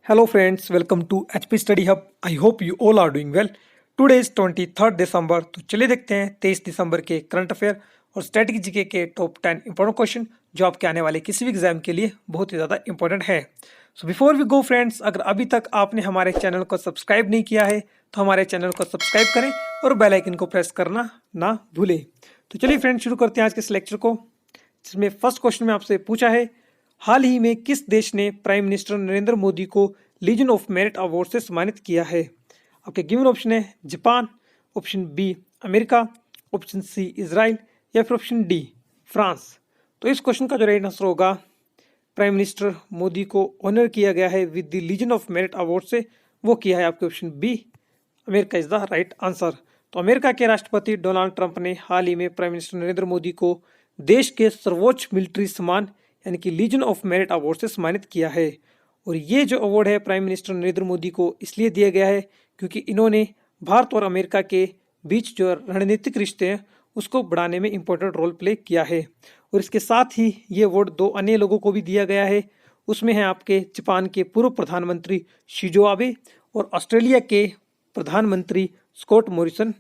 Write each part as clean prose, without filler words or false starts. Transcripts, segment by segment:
Hello friends, welcome to HP Study Hub. I hope you all are doing well. Today is 23rd दिसंबर। तो चलिए देखते हैं 23 दिसंबर के current affair और static GK के टॉप 10 इंपॉर्टेंट क्वेश्चन जो आपके आने वाले किसी भी एग्जाम के लिए बहुत ही ज़्यादा इंपॉर्टेंट है। So before we go friends, अगर अभी तक आपने हमारे चैनल को सब्सक्राइब नहीं किया है तो हमारे चैनल को सब्सक्राइब करें और बेल आइकन को प्रेस करना ना भूलें। तो चलिए फ्रेंड्स शुरू करते हैं आज के इस लेक्चर को, जिसमें फर्स्ट क्वेश्चन में आपसे पूछा है, हाल ही में किस देश ने प्राइम मिनिस्टर नरेंद्र मोदी को लीजन ऑफ मेरिट अवार्ड से सम्मानित किया है? आपके गिवन ऑप्शन है Japan, option B America, option C Israel या फिर ऑप्शन डी फ्रांस। तो इस क्वेश्चन का जो राइट आंसर होगा, प्राइम मिनिस्टर मोदी को ऑनर किया गया है with the Legion of Merit award से, वो किया है आपके option B America is the right answer. तो अमेरिका के राष्ट्रपति डोनाल्ड ट्रंप ने हाल ही में प्राइम मिनिस्टर नरेंद्र मोदी को देश के सर्वोच्च मिलिट्री सम्मान यानी कि लीजन ऑफ मेरिट अवार्ड से सम्मानित किया है। और ये जो अवार्ड है प्राइम मिनिस्टर नरेंद्र मोदी को इसलिए दिया गया है क्योंकि इन्होंने भारत और अमेरिका के बीच जो रणनीतिक रिश्ते हैं उसको बढ़ाने में इंपॉर्टेंट रोल प्ले किया है। और इसके साथ ही ये अवार्ड दो अन्य लोगों को भी दिया गया है। उसमें है आपके जापान के पूर्व प्रधानमंत्री शिंजो आबे और ऑस्ट्रेलिया के प्रधानमंत्री स्कॉट मॉरिसन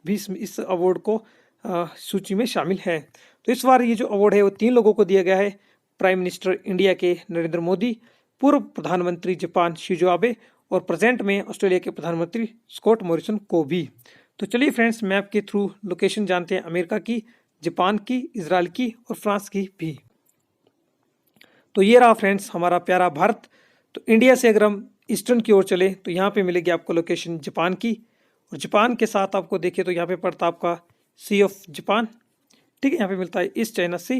भी इस अवार्ड को सूची में शामिल है। तो इस बार ये जो अवार्ड है वो तीन लोगों को दिया गया है, प्राइम मिनिस्टर इंडिया के नरेंद्र मोदी, पूर्व प्रधानमंत्री जापान शिंजो आबे और प्रेजेंट में ऑस्ट्रेलिया के प्रधानमंत्री स्कॉट मॉरिसन को भी। तो चलिए फ्रेंड्स मैप के थ्रू लोकेशन जानते हैं अमेरिका की, जापान की, इजराइल की और फ्रांस की भी। तो ये रहा फ्रेंड्स हमारा प्यारा भारत। तो इंडिया से अगर हम ईस्टर्न की ओर चले तो यहाँ पे मिलेगी आपको लोकेशन जापान की, और जापान के साथ आपको देखें तो यहाँ पे पड़ता आपका सी ऑफ जापान, ठीक है, यहाँ पे मिलता है ईस्ट चाइना सी।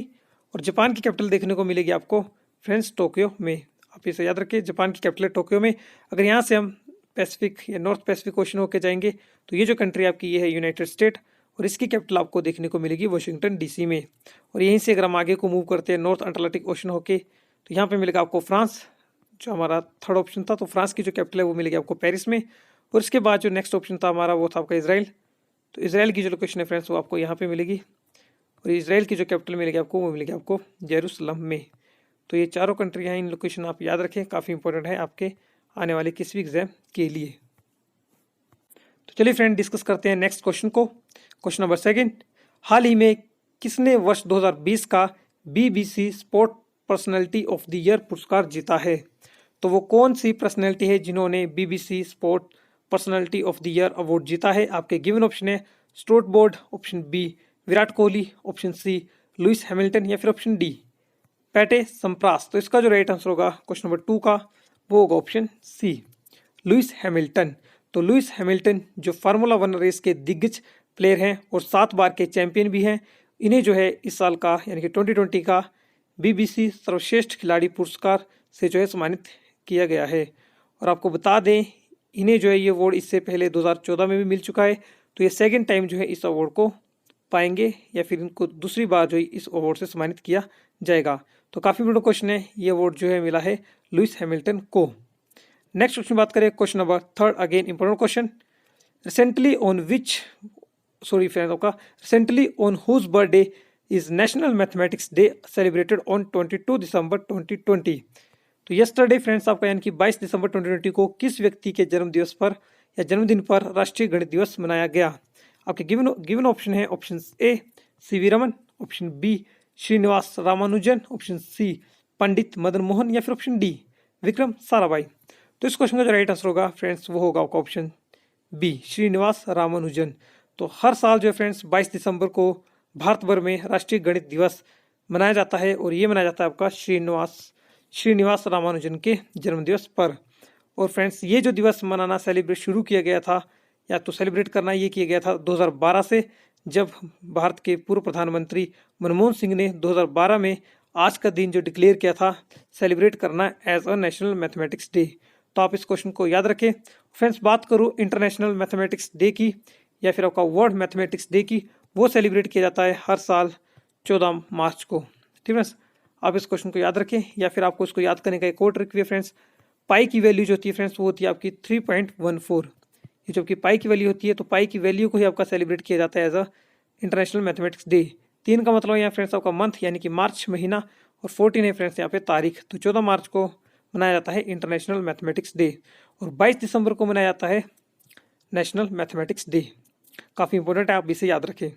और जापान की कैपिटल देखने को मिलेगी आपको फ्रेंड्स टोक्यो में। आप इसे याद रखिए, जापान की कैपिटल है टोक्यो में। अगर यहाँ से हम पैसिफिक या नॉर्थ पैसिफिक ओशन होकर जाएंगे तो ये जो कंट्री आपकी ये है यूनाइटेड स्टेट, और इसकी कैपिटल आपको देखने को मिलेगी वाशिंगटन डीसी में। और यहीं से अगर हम आगे को मूव करते हैं नॉर्थ अटलांटिक ओशन होके तो यहाँ पे मिलेगा आपको फ्रांस, जो हमारा थर्ड ऑप्शन था। तो फ्रांस की जो कैपिटल है वो मिलेगी आपको पेरिस में। और इसके बाद जो नेक्स्ट ऑप्शन था हमारा वो था आपका इसराइल। तो इसराइल की जो लोकेशन है फ्रेंड्स वो आपको यहाँ पे मिलेगी, और इसराइल की जो कैपिटल मिलेगी आपको वो मिलेगी आपको जेरूसलम में। तो ये चारों कंट्री हैं, इन लोकेशन आप याद रखें, काफ़ी इंपॉर्टेंट है आपके आने वाले किसी भी एग्जाम के लिए। तो चलिए फ्रेंड डिस्कस करते हैं नेक्स्ट क्वेश्चन को। क्वेश्चन नंबर सेकंड, हाल ही में किसने वर्ष 2020 का BBC sport personality of the year पुरस्कार जीता है? तो वो कौन सी पर्सनैलिटी है जिन्होंने BBC sport personality of the year award जीता है? आपके गिवन ऑप्शन है Stuart Broad, option B Virat Kohli, option C Lewis Hamilton या फिर ऑप्शन डी पैटे संप्रास। तो इसका जो राइट आंसर होगा क्वेश्चन नंबर 2 का वो होगा ऑप्शन सी लुइस हैमिल्टन। तो लुइस हैमिल्टन जो फार्मूला 1 रेस के दिग्गज प्लेयर हैं और 7 बार के चैंपियन भी हैं, इन्हें जो है इस साल का यानी कि 2020 का BBC सर्वश्रेष्ठ खिलाड़ी पुरस्कार से जो है सम्मानित किया गया है। और आपको बता दें इन्हें जो है ये अवार्ड इससे पहले 2014 में भी मिल चुका है। तो ये सेकेंड टाइम जो है इस अवार्ड को पाएंगे या फिर इनको दूसरी बार जो है इस अवार्ड से सम्मानित किया जाएगा। तो काफ़ी बड़ा क्वेश्चन है, ये अवार्ड जो है मिला है लुइस हैमिल्टन को। नेक्स्ट क्वेश्चन बात करें, question number third, again important question, recently on whose birthday is national mathematics day celebrated on 22 December 2020। तो यस्टरडे फ्रेंड्स आपका यानी कि 22 दिसंबर 2020 को किस व्यक्ति के जन्मदिवस पर या जन्मदिन पर राष्ट्रीय गणित दिवस मनाया गया? आपके गिवन ऑप्शन है option A C V Raman, option B Srinivasa Ramanujan, option C Pandit Madan Mohan या फिर ऑप्शन डी विक्रम साराभाई। तो इस क्वेश्चन का जो राइट आंसर होगा फ्रेंड्स वो होगा आपका ऑप्शन बी श्रीनिवास रामानुजन। तो हर साल जो है फ्रेंड्स 22 दिसंबर को भारत भर में राष्ट्रीय गणित दिवस मनाया जाता है, और ये मनाया जाता है आपका श्रीनिवास रामानुजन के जन्मदिवस पर। और फ्रेंड्स ये जो दिवस मनाना सेलिब्रेट शुरू किया गया था या तो सेलिब्रेट करना ये किया गया था 2012 से, जब भारत के पूर्व प्रधानमंत्री मनमोहन सिंह ने 2012 में आज का दिन जो डिक्लेयर किया था सेलिब्रेट करना as a national mathematics day. तो आप इस क्वेश्चन को याद रखें। फ्रेंड्स बात करूँ इंटरनेशनल मैथमेटिक्स डे की या फिर आपका वर्ल्ड मैथमेटिक्स डे की, वो सेलिब्रेट किया जाता है हर साल 14 मार्च को। ठीक है, आप इस क्वेश्चन को याद रखें, या फिर आपको इसको याद करने का एक और ट्रिक भी है फ्रेंड्स। पाई की वैल्यू जो होती है फ्रेंड्स वो होती है आपकी 3.14। ये जो आपकी पाई की वैल्यू होती है तो पाई की वैल्यू को ही आपका सेलिब्रेट किया जाता है as a international mathematics day. 3 का मतलब यहाँ फ्रेंड्स आपका मंथ यानी कि मार्च महीना, और 14 है फ्रेंड्स यहाँ पे तारीख। तो 14 मार्च को मनाया जाता है इंटरनेशनल मैथमेटिक्स डे, और 22 दिसंबर को मनाया जाता है नेशनल मैथमेटिक्स डे। काफ़ी इंपॉर्टेंट है, आप इसे याद रखें।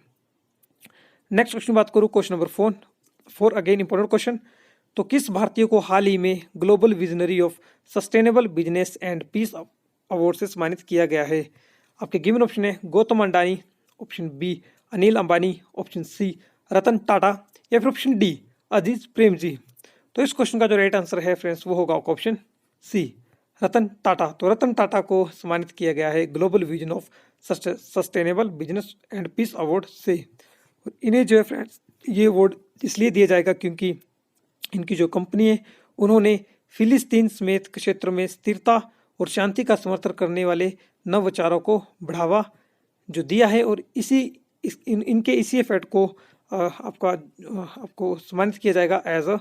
नेक्स्ट क्वेश्चन बात करूँ, question number 4 again important question. तो किस भारतीय को हाल ही में global visionary of sustainable business and peace award से सम्मानित किया गया है? आपके गिवन ऑप्शन है Gautam Adani, option B Anil Ambani, option C Ratan Tata, या फिर ऑप्शन डी अजीज प्रेम जी। तो इस क्वेश्चन का जो राइट आंसर है फ्रेंड्स वो होगा ऑप्शन सी रतन टाटा। तो रतन टाटा को सम्मानित किया गया है global vision of sustainable business and peace award से। इन्हें जो है फ्रेंड्स ये अवार्ड इसलिए दिया जाएगा क्योंकि इनकी जो कंपनी है उन्होंने फिलिस्तीन समेत क्षेत्र में स्थिरता और शांति का समर्थन करने वाले नवविचारों को बढ़ावा जो दिया है, और इनके इसी इफेक्ट को आपको सम्मानित किया जाएगा as a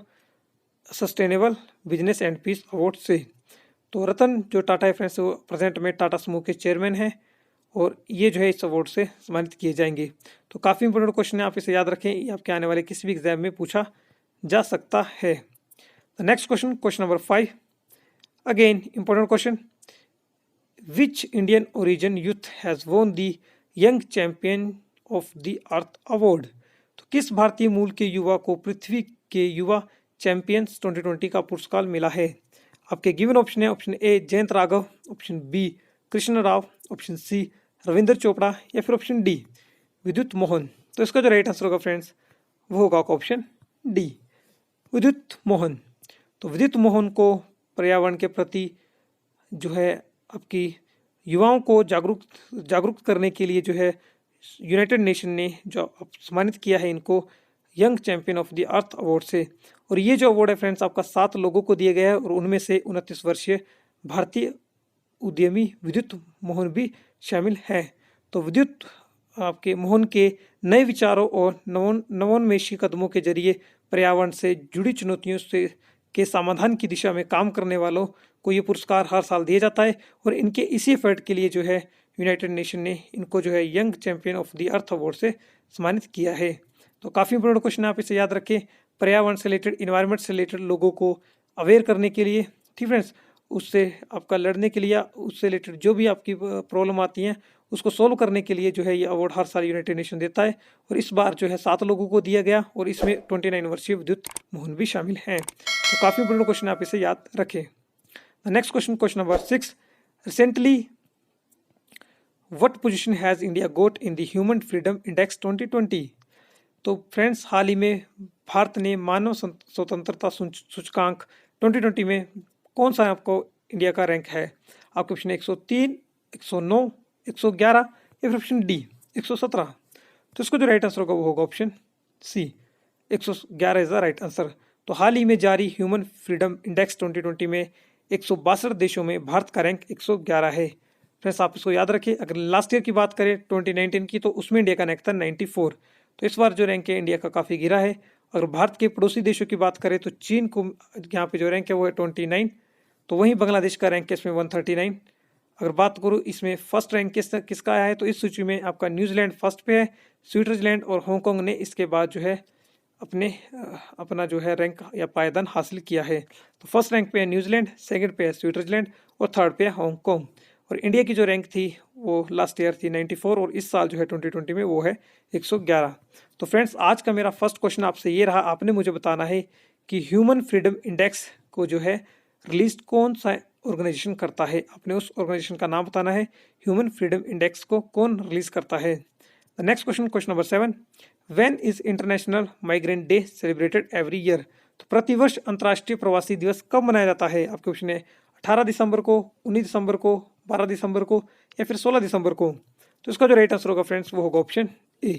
sustainable business and peace award से। तो रतन जो टाटा है फ्रेंड्स वो प्रेजेंट में टाटा समूह के चेयरमैन हैं, और ये जो है इस अवार्ड से सम्मानित किए जाएंगे। तो काफ़ी इंपॉर्टेंट क्वेश्चन है, आप इसे याद रखें, ये आपके आने वाले किसी भी एग्जाम में पूछा जा सकता है। Next question, question number 5 again important question. Which Indian origin youth has won the young champion of the earth award? तो किस भारतीय मूल के युवा को पृथ्वी के युवा चैंपियंस 2020 का पुरस्कार मिला है? आपके गिवन ऑप्शन है option A Jayant Raghav, option B Krishna Rao, option C Ravindra Chopra, या फिर ऑप्शन डी विद्युत मोहन। तो इसका जो राइट आंसर होगा फ्रेंड्स वो होगा ऑप्शन डी विद्युत मोहन। तो विद्युत मोहन को पर्यावरण के प्रति जो है आपकी युवाओं को जागरूक करने के लिए जो है यूनाइटेड नेशन ने जो सम्मानित किया है इनको young champion of the earth award से। और ये जो अवार्ड है फ्रेंड्स आपका 7 लोगों को दिया गया है, और उनमें से 29 वर्षीय भारतीय उद्यमी विद्युत मोहन भी शामिल हैं। तो विद्युत आपके मोहन के नए विचारों और नवोन्मेषी कदमों के जरिए पर्यावरण से जुड़ी चुनौतियों से के समाधान की दिशा में काम करने वालों को ये पुरस्कार हर साल दिया जाता है, और इनके इसी एफर्ट के लिए जो है यूनाइटेड नेशन ने इनको जो है young champion of the earth award से सम्मानित किया है। तो काफ़ी इंपॉर्टेंट क्वेश्चन आप इसे याद रखें, पर्यावरण से रिलेटेड, इन्वायरमेंट से रिलेटेड लोगों को अवेयर करने के लिए, ठीक फ्रेंड्स, उससे आपका लड़ने के लिए, उससे रिलेटेड जो भी आपकी प्रॉब्लम आती हैं उसको सोल्व करने के लिए जो है ये अवार्ड हर साल यूनाइटेड नेशन देता है, और इस बार जो है 7 लोगों को दिया गया, और इसमें 29 वर्षीय विद्युत मोहन भी शामिल हैं। तो काफ़ी इंपॉर्टेंट क्वेश्चन आप इसे याद रखें। Next question, question number 6 recently what position has India got in the human freedom index 2020? तो फ्रेंड्स हाल ही में भारत ने मानव स्वतंत्रता सूचकांक 2020 में कौन सा आपको इंडिया का रैंक है? आपके ऑप्शन 103, 109, 111, या फिर ऑप्शन डी 117। तो इसको जो राइट आंसर होगा वो होगा option C 111 is the right answer. तो हाल ही में जारी ह्यूमन फ्रीडम इंडेक्स 2020 में 162 देशों में भारत का रैंक 111 है। फ्रेंड्स आप इसको याद रखिए, अगर लास्ट ईयर की बात करें 2019 की, तो उसमें इंडिया का रैंक था 94। तो इस बार जो रैंक है इंडिया का काफ़ी गिरा है। अगर भारत के पड़ोसी देशों की बात करें तो चीन को यहाँ पे जो रैंक है वो है 29, तो वहीं बांग्लादेश का रैंक है इसमें 139। अगर बात करूँ इसमें फर्स्ट रैंक किसका आया है, तो इस सूची में आपका न्यूजीलैंड फर्स्ट पे है, स्विट्जरलैंड और हांगकांग ने इसके बाद जो है अपना जो है रैंक या पायदान हासिल किया है। तो फर्स्ट रैंक पे है न्यूजीलैंड, सेकंड पे है स्विट्जरलैंड, और थर्ड पे है हांगकांग। और इंडिया की जो रैंक थी वो लास्ट ईयर थी 94, और इस साल जो है 2020 में वो है 111। तो फ्रेंड्स आज का मेरा फर्स्ट क्वेश्चन आपसे ये रहा, आपने मुझे बताना है कि ह्यूमन फ्रीडम इंडेक्स को जो है रिलीज कौन सा ऑर्गेनाइजेशन करता है। आपने उस ऑर्गेनाइजेशन का नाम बताना है, ह्यूमन फ्रीडम इंडेक्स को कौन रिलीज करता है। The next question, question number 7 when is international migrant day celebrated every year? तो प्रतिवर्ष अंतर्राष्ट्रीय प्रवासी दिवस कब मनाया जाता है? आपके ऑप्शन है 18 दिसंबर को, 19 दिसंबर को, 12 दिसंबर को, या फिर 16 दिसंबर को। तो इसका जो राइट आंसर होगा फ्रेंड्स वो होगा ऑप्शन ए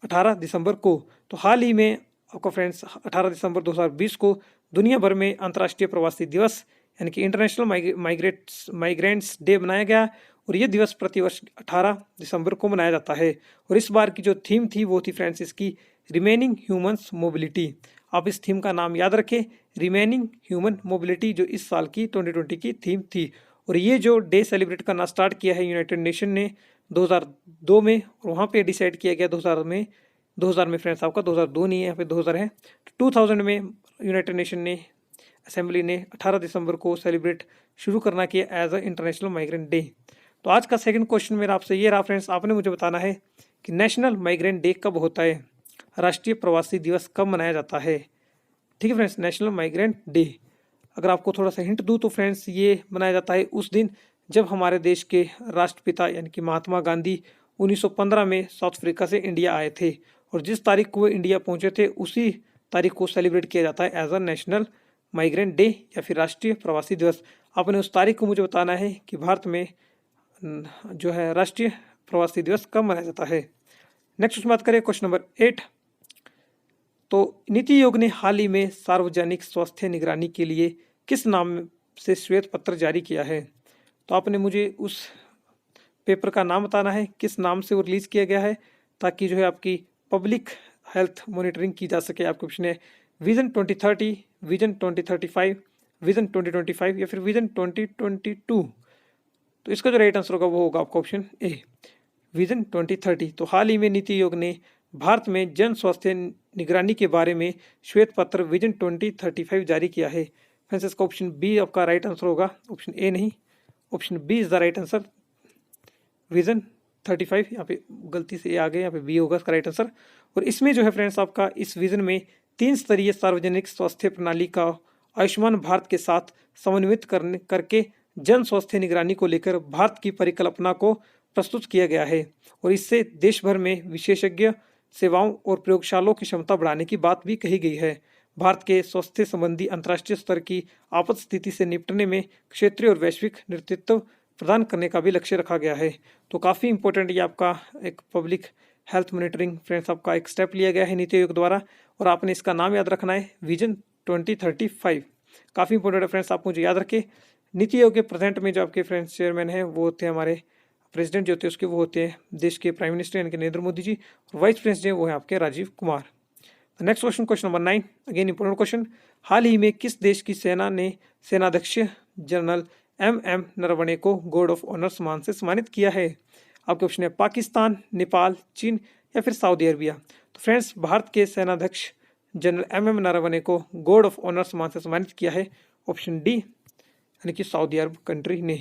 18 दिसंबर को। तो हाल ही में आपको फ्रेंड्स 18 दिसंबर 2020 को दुनिया भर में अंतर्राष्ट्रीय प्रवासी दिवस यानी कि इंटरनेशनल माइग्रेंट्स डे मनाया गया, और ये दिवस प्रतिवर्ष 18 दिसंबर को मनाया जाता है। और इस बार की जो थीम थी वो थी फ्रेंड्स इसकी रिमेनिंग ह्यूमन्स मोबिलिटी। आप इस थीम का नाम याद रखें, रिमेनिंग ह्यूमन मोबिलिटी, जो इस साल की 2020 की थीम थी। और ये जो डे सेलिब्रेट करना स्टार्ट किया है यूनाइटेड नेशन ने 2002 में, और वहाँ पे डिसाइड किया गया 2000 में फ्रेंड्स आपका 2002 नहीं है, यहाँ पे 2000 है। 2000 में यूनाइटेड नेशन ने असेंबली ने 18 दिसंबर को सेलिब्रेट शुरू करना किया as a international migrant day. तो आज का सेकंड क्वेश्चन मेरा आपसे ये रहा फ्रेंड्स, आपने मुझे बताना है कि नेशनल माइग्रेंट डे कब होता है, राष्ट्रीय प्रवासी दिवस कब मनाया जाता है। ठीक है फ्रेंड्स, नेशनल माइग्रेंट डे अगर आपको थोड़ा सा हिंट दूँ तो फ्रेंड्स ये मनाया जाता है उस दिन जब हमारे देश के राष्ट्रपिता यानी कि महात्मा गांधी 1915 में साउथ अफ्रीका से इंडिया आए थे, और जिस तारीख को वो इंडिया पहुंचे थे उसी तारीख को सेलिब्रेट किया जाता है as a national migrant day या फिर राष्ट्रीय प्रवासी दिवस। आपने उस तारीख को मुझे बताना है कि भारत में जो है राष्ट्रीय प्रवासी दिवस कब मनाया जाता है। नेक्स्ट बात करें क्वेश्चन नंबर 8। तो नीति आयोग ने हाल ही में सार्वजनिक स्वास्थ्य निगरानी के लिए किस नाम से श्वेत पत्र जारी किया है। तो आपने मुझे उस पेपर का नाम बताना है, किस नाम से वो रिलीज किया गया है, ताकि जो है आपकी पब्लिक हेल्थ मॉनिटरिंग की जा सके। आपके ऑप्शन है विजन 2030, विजन 2035, विजन 2025 या फिर विजन 2022। तो इसका जो राइट आंसर होगा वो होगा आपका ऑप्शन ए, विजन 2030। तो हाल ही में नीति आयोग ने भारत में जन स्वास्थ्य निगरानी के बारे में श्वेत पत्र विजन 2035 जारी किया है। फ्रेंड्स इसका ऑप्शन बी आपका राइट आंसर होगा, ऑप्शन ए नहीं, option B is the right answer, vision 35। यहाँ पे गलती से ए आ गए, यहाँ पे बी होगा इसका राइट आंसर। और इसमें जो है फ्रेंड्स आपका इस विजन में 3 स्तरीय सार्वजनिक स्वास्थ्य प्रणाली का आयुष्मान भारत के साथ समन्वित करके जन स्वास्थ्य निगरानी को लेकर भारत की परिकल्पना को प्रस्तुत किया गया है, और इससे देश भर में विशेषज्ञ सेवाओं और प्रयोगशालाओं की क्षमता बढ़ाने की बात भी कही गई है। भारत के स्वास्थ्य संबंधी अंतर्राष्ट्रीय स्तर की आपात स्थिति से निपटने में क्षेत्रीय और वैश्विक नेतृत्व प्रदान करने का भी लक्ष्य रखा गया है। तो काफ़ी इंपॉर्टेंट ये आपका एक पब्लिक हेल्थ मॉनिटरिंग फ्रेंड्स आपका एक स्टेप लिया गया है नीति आयोग द्वारा, और आपने इसका नाम याद रखना है विजन 2035। काफ़ी इंपॉर्टेंट है फ्रेंड्स, आप मुझे याद रखें। नीति आयोग के प्रेजेंट में जो आपके फ्रेंड्स चेयरमैन हैं वो होते हैं हमारे प्रेसिडेंट जो होते हैं उसके वो होते हैं देश के प्राइम मिनिस्टर यानी कि नरेंद्र मोदी जी, और वाइस प्रेसिडेंट वो है आपके Rajeev Kumar. Next question, question number 9, again important question. हाल ही में किस देश की सेना ने सेनाध्यक्ष जनरल MM नरवणे को गॉर्ड ऑफ ऑनर सम्मान से सम्मानित किया है। आपके ऑप्शन है पाकिस्तान, नेपाल, चीन या फिर सऊदी अरबिया। तो फ्रेंड्स भारत के सेनाध्यक्ष जनरल MM नरवणे को गॉर्ड ऑफ ऑनर सम्मान से सम्मानित किया है, ऑप्शन डी यानी कि सऊदी अरब कंट्री ने।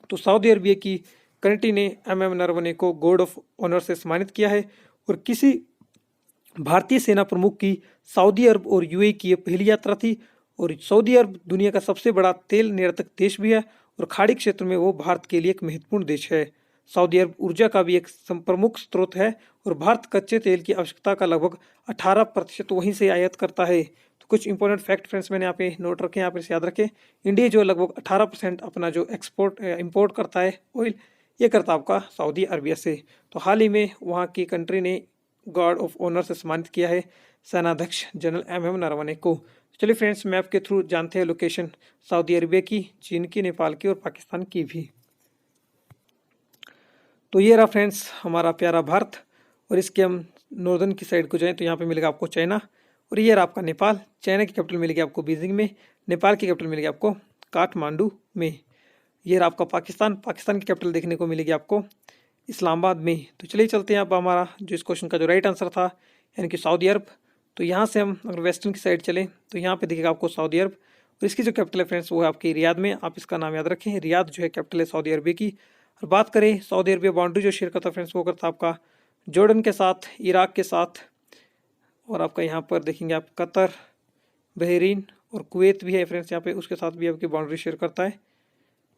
तो सऊदी अरबिया की कंट्री ने MM नरवणे को गॉर्ड ऑफ ऑनर से सम्मानित किया है, और किसी भारतीय सेना प्रमुख की सऊदी अरब और UAE की यह पहली यात्रा थी, और सऊदी अरब दुनिया का सबसे बड़ा तेल निर्यातक देश भी है, और खाड़ी क्षेत्र में वो भारत के लिए एक महत्वपूर्ण देश है। सऊदी अरब ऊर्जा का भी एक प्रमुख स्रोत है, और भारत कच्चे तेल की आवश्यकता का लगभग 18% वहीं से आयात करता है। तो कुछ इंपॉर्टेंट फैक्ट फ्रेंड्स मैंने यहाँ पे नोट रखे, यहाँ पे याद रखें। इंडिया जो लगभग 18% अपना जो इंपोर्ट करता है ऑयल, ये करता आपका सऊदी अरबिया से। तो हाल ही में वहाँ की कंट्री ने गार्ड ऑफ ऑनर से सम्मानित किया है सेनाध्यक्ष जनरल MM नरवणे को। चलिए फ्रेंड्स मैप के थ्रू जानते हैं लोकेशन सऊदी अरबिया की, चीन की, नेपाल की और पाकिस्तान की भी। तो ये रहा फ्रेंड्स हमारा प्यारा भारत, और इसके हम नॉर्दर्न की साइड को जाएं तो यहाँ पे मिलेगा आपको चाइना, और ये रहा आपका नेपाल। चाइना की कैपिटल मिलेगी आपको बीजिंग में, नेपाल की कैपिटल मिलेगी आपको काठमांडू में। ये रहा आपका पाकिस्तान, पाकिस्तान की कैपिटल देखने को मिलेगी आपको इस्लामाबाद में। तो चलिए चलते हैं अब हमारा जो इस क्वेश्चन का जो राइट आंसर था यानी कि सऊदी अरब। तो यहाँ से हम अगर वेस्टर्न की साइड चलें तो यहाँ पे दिखेगा आपको सऊदी अरब, और इसकी जो कैपिटल है फ्रेंड्स वो है आपकी रियाद में। आप इसका नाम याद रखें, रियाद जो है कैपिटल है सऊदी अरबिया की। और बात करें सऊदी अरबिया बाउंड्री जो शेयर करता है फ्रेंड्स वो करता है आपका जॉर्डन के साथ, इराक के साथ, और आपका यहाँ पर देखेंगे आप कतर, बहरीन और कुवैत भी है फ्रेंड्स यहाँ पे, उसके साथ भी आपकी बाउंड्री शेयर करता है।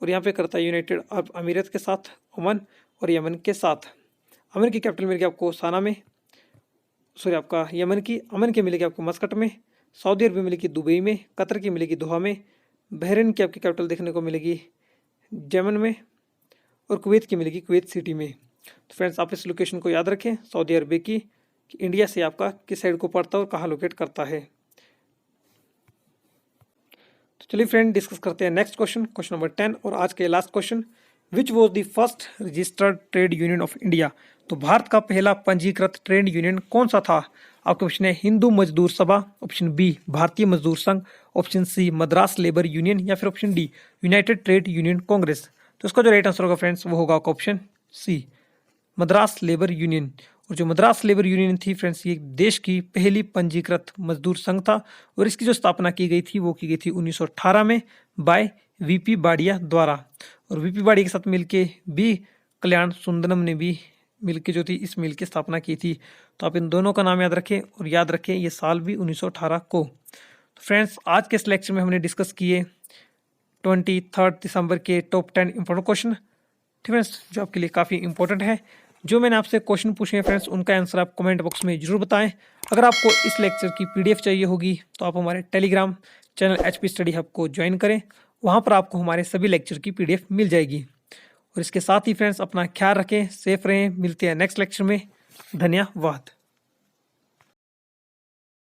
और यहाँ पे करता है यूनाइटेड अरब अमीरात के साथ, ओमान और यमन के साथ। अमन की कैपिटल मिलेगी आपको साना में, सॉरी आपका यमन की अमन की मिलेगी आपको मस्कट में, सऊदी अरब मिलेगी दुबई में, कतर की मिलेगी दोहा में, बहरीन की आपकी कैपिटल देखने को मिलेगी जेमन में, और कुवैत की मिलेगी कुवैत सिटी में। तो फ्रेंड्स आप इस लोकेशन को याद रखें सऊदी अरब की, कि इंडिया से आपका किस साइड को पड़ता है और कहाँ लोकेट करता है। तो चलिए फ्रेंड डिस्कस करते हैं नेक्स्ट क्वेश्चन, क्वेश्चन नंबर 10 और आज के last question. Which was the first registered trade union of India. तो भारत का पहला पंजीकृत ट्रेड यूनियन कौन सा था। आपके ऑप्शन है हिंदू मजदूर सभा, option B Bharatiya Mazdoor Sangh, option C Madras Labour Union या फिर option D United Trade Union Congress. तो इसका जो राइट आंसर होगा फ्रेंड्स वो होगा option C Madras Labour Union. और जो मद्रास लेबर यूनियन थी फ्रेंड्स, ये देश की पहली पंजीकृत मजदूर संघ था और इसकी जो स्थापना की गई थी वो की गई थी 1918 में बाय वीपी बाड़िया द्वारा। और वीपी बाड़िया के साथ मिलके बी कल्याण सुंदरम ने भी मिलके जो थी इस मिल की स्थापना की थी। तो आप इन दोनों का नाम याद रखें और याद रखें ये साल भी 1918 को। तो फ्रेंड्स आज के इस लेक्चर में हमने डिस्कस किए 23 दिसंबर के टॉप 10 इंपॉर्टेंट क्वेश्चन, ठीक है फ्रेंड्स, जो आपके लिए काफ़ी इंपॉर्टेंट है। जो मैंने आपसे क्वेश्चन पूछे हैं फ्रेंड्स, उनका आंसर आप कमेंट बॉक्स में जरूर बताएं। अगर आपको इस लेक्चर की पीडीएफ चाहिए होगी तो आप हमारे Telegram channel HP study hub को ज्वाइन करें, वहाँ पर आपको हमारे सभी लेक्चर की पीडीएफ मिल जाएगी। और इसके साथ ही फ्रेंड्स अपना ख्याल रखें, सेफ रहें, मिलते हैं नेक्स्ट लेक्चर में। धन्यवाद।